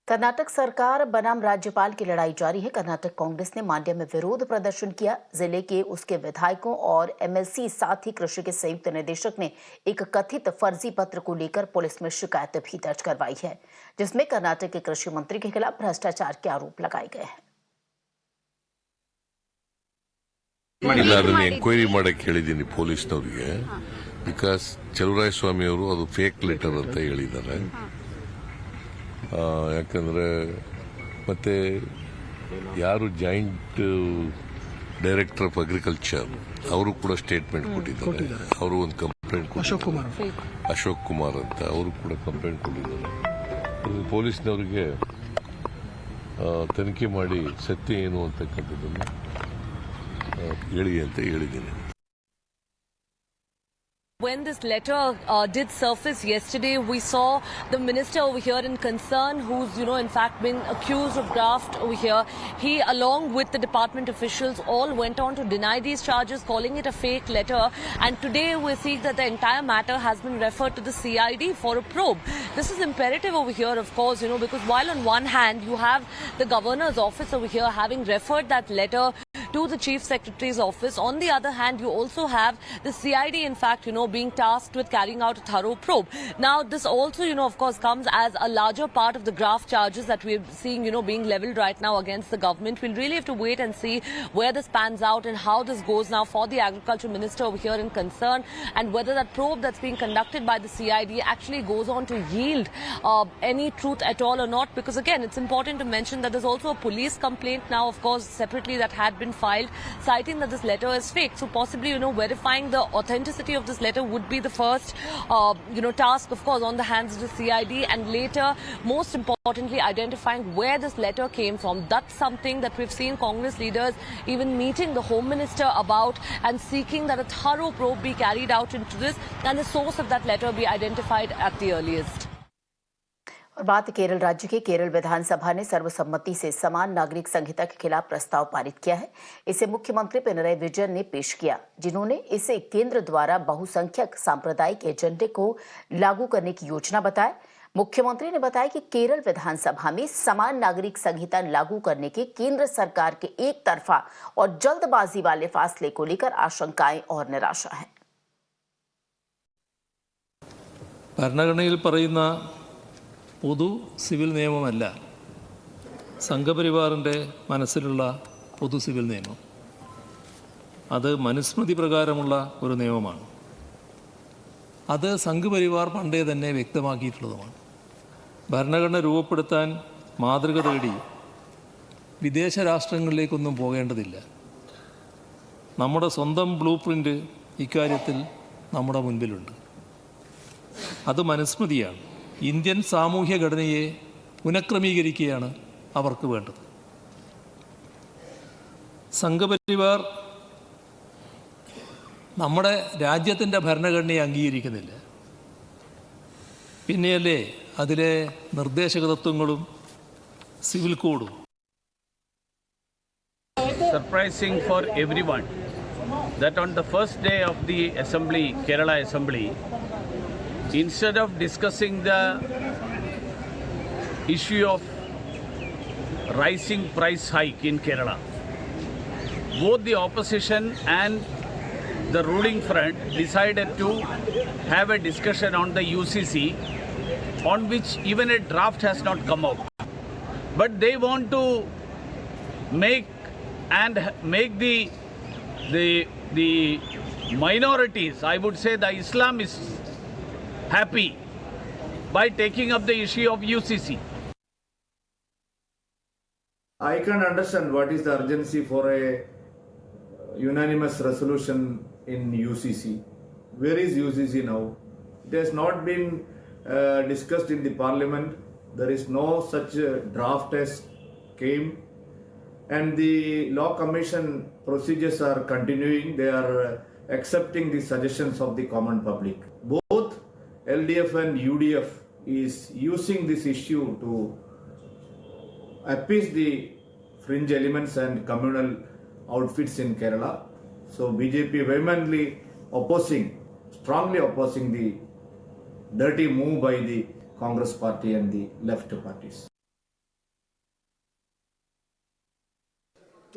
कर्नाटक सरकार बनाम राज्यपाल की लड़ाई जारी है। कर्नाटक कांग्रेस ने मांड्या में विरोध प्रदर्शन किया। जिले के उसके विधायकों और एमएलसी साथ ही कृषि के संयुक्त निदेशक ने एक कथित फर्जी पत्र को लेकर पुलिस में शिकायत भी दर्ज करवाई है, जिसमें कर्नाटक के कृषि मंत्री के खिलाफ भ्रष्टाचार के आरोप लगाए गए हैं। ಎಂಕ್ವೈರಿ ಮಾಡಕ್ಕೆ ಹೇಳಿದ್ದೀನಿ ಪೊಲೀಸ್ನವರಿಗೆ ಬಿಕಾಸ್ ಚಲುವರಾಯಸ್ವಾಮಿ ಅವರು ಅದು ಫೇಕ್ ಲೆಟರ್ ಅಂತ ಹೇಳಿದ್ದಾರೆ. ಯಾಕಂದ್ರೆ ಮತ್ತೆ ಯಾರು ಜಾಯಿಂಟ್ ಡೈರೆಕ್ಟರ್ ಆಫ್ ಅಗ್ರಿಕಲ್ಚರ್ ಅವರು ಕೂಡ ಸ್ಟೇಟ್ಮೆಂಟ್ ಕೊಟ್ಟಿದ್ದಾರೆ. ಅವರು ಒಂದು ಕಂಪ್ಲೇಂಟ್ ಕೊಟ್ಟಿದ್ದಾರೆ, ಅಶೋಕ್ ಕುಮಾರ್ ಅಂತ ಅವರು ಕೂಡ ಕಂಪ್ಲೇಂಟ್ ಕೊಟ್ಟಿದ್ದಾರೆ. ಪೊಲೀಸ್ನವರಿಗೆ ತನಿಖೆ ಮಾಡಿ ಸತ್ಯ ಏನು ಅಂತಕ್ಕಂಥದ್ದನ್ನು ಹೇಳಿ ಅಂತ ಹೇಳಿದ್ದೀನಿ. When this letter did surface yesterday, we saw the minister over here in concern, who's, in fact been accused of graft over here. He, along with the department officials, all went on to deny these charges, calling it a fake letter. And today we see that the entire matter has been referred to the CID for a probe. This is imperative over here, of course, because while on one hand you have the governor's office over here having referred that letter to the chief secretary's office, on the other hand you also have the CID, in fact, being tasked with carrying out a thorough probe. Now this also, of course, comes as a larger part of the graft charges that we're seeing, being leveled right now against the government. We'll really have to wait and see where this pans out and how this goes now for the agriculture minister over here in concern, and whether that probe that's being conducted by the CID actually goes on to yield any truth at all or not. Because again, it's important to mention that there's also a police complaint now, of course, separately, that had been filed, citing that this letter is fake. So possibly, verifying the authenticity of this letter would be the first, task, of course, on the hands of the CID, and later, most importantly, identifying where this letter came from. That's something that we've seen Congress leaders even meeting the Home Minister about and seeking that a thorough probe be carried out into this and the source of that letter be identified at the earliest. और बात केरल राज्य के केरल विधानसभा ने सर्वसम्मति से समान नागरिक संहिता के खिलाफ प्रस्ताव पारित किया है। इसे मुख्यमंत्री पिनराई विजयन ने पेश किया, जिन्होंने इसे केंद्र द्वारा बहुसंख्यक सांप्रदायिक एजेंडे को लागू करने की योजना बताया। मुख्यमंत्री ने बताया कि केरल विधानसभा में समान नागरिक संहिता लागू करने के केंद्र सरकार के एक तरफा और जल्दबाजी वाले फासले को लेकर आशंकाएं और निराशा है। ഭരണഘടനയിൽ പറയുന്ന പൊതു സിവിൽ നിയമമല്ല സംഘപരിവാറിൻ്റെ മനസ്സിലുള്ള പൊതു സിവിൽ നിയമം. അത് മനുസ്മൃതി പ്രകാരമുള്ള ഒരു നിയമമാണ്. അത് സംഘപരിവാർ പണ്ടേ തന്നെ വ്യക്തമാക്കിയിട്ടുള്ളതുമാണ്. ഭരണഘടന രൂപപ്പെടുത്താൻ മാതൃക തേടി വിദേശ രാഷ്ട്രങ്ങളിലേക്കൊന്നും പോകേണ്ടതില്ല. നമ്മുടെ സ്വന്തം ബ്ലൂ പ്രിൻ്റ് ഇക്കാര്യത്തിൽ നമ്മുടെ മുൻപിലുണ്ട്. അത് മനുസ്മൃതിയാണ്. ഇന്ത്യൻ സാമൂഹ്യ ഘടനയെ പുനഃക്രമീകരിക്കുകയാണ് അവർക്ക് വേണ്ടത്. സംഘപരിവാർ നമ്മുടെ രാജ്യത്തിൻ്റെ ഭരണഘടനയെ അംഗീകരിക്കുന്നില്ല. പിന്നെയല്ലേ അതിലെ നിർദ്ദേശക തത്വങ്ങളും സിവിൽ കോഡും. Surprising for everyone that on the first day of the assembly, Kerala assembly, instead of discussing the issue of rising price hike in Kerala, both the opposition and the ruling front decided to have a discussion on the UCC, on which even a draft has not come out. But they want to make the minorities, I would say the Islamists, happy by taking up the issue of UCC. I can understand what is the urgency for a unanimous resolution in UCC. Where is UCC now? It has not been discussed in the parliament. There is no such draft as came, and the law commission procedures are continuing. They are accepting the suggestions of the common public. Both LDF and UDF is using this issue to appease the fringe elements and communal outfits in Kerala. So BJP vehemently strongly opposing the dirty move by the Congress party and the left parties.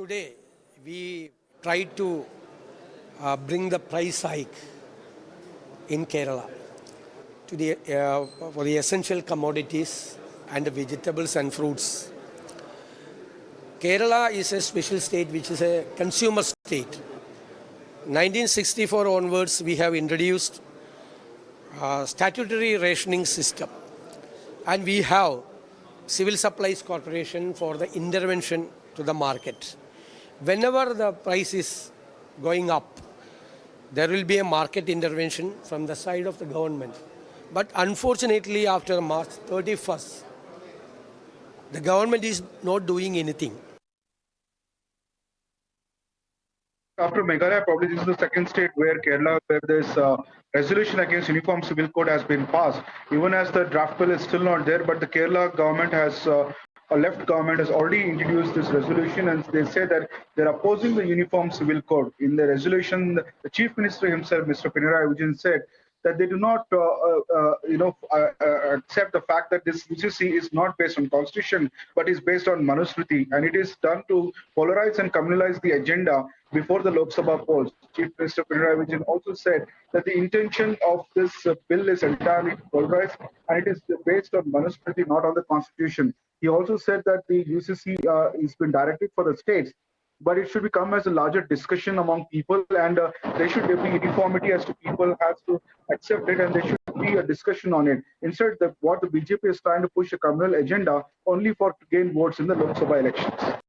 Today, we tried to bring the price hike in Kerala to for the essential commodities and the vegetables and fruits. Kerala is a special state which is a consumer state. 1964 onwards, we have introduced statutory rationing system, and we have Civil Supplies Corporation for the intervention to the market. Whenever the price is going up, there will be a market intervention from the side of the government. But unfortunately, after March 31st, the government is not doing anything. After Meghalaya, probably this is the second state where Kerala, where this resolution against Uniform Civil Code has been passed. Even as the draft bill is still not there, but the Kerala government has, a left government has already introduced this resolution, and they say that they're opposing the Uniform Civil Code. In the resolution, the Chief Minister himself, Mr. Pinarayi Vijayan, said that they do not, accept the fact that this UCC is not based on constitution, but is based on Manusmriti, and it is done to polarize and communalize the agenda before the Lok Sabha polls. Chief Minister Pinarayi Vijayan also said that the intention of this bill is entirely to polarize, and it is based on Manusmriti, not on the constitution. He also said that the UCC has been directed for the states, but it should become as a larger discussion among people, and there should be uniformity as to people has to accept it, and there should be a discussion on it. Instead, what the BJP is trying to push a communal agenda only to gain votes in the Lok Sabha elections.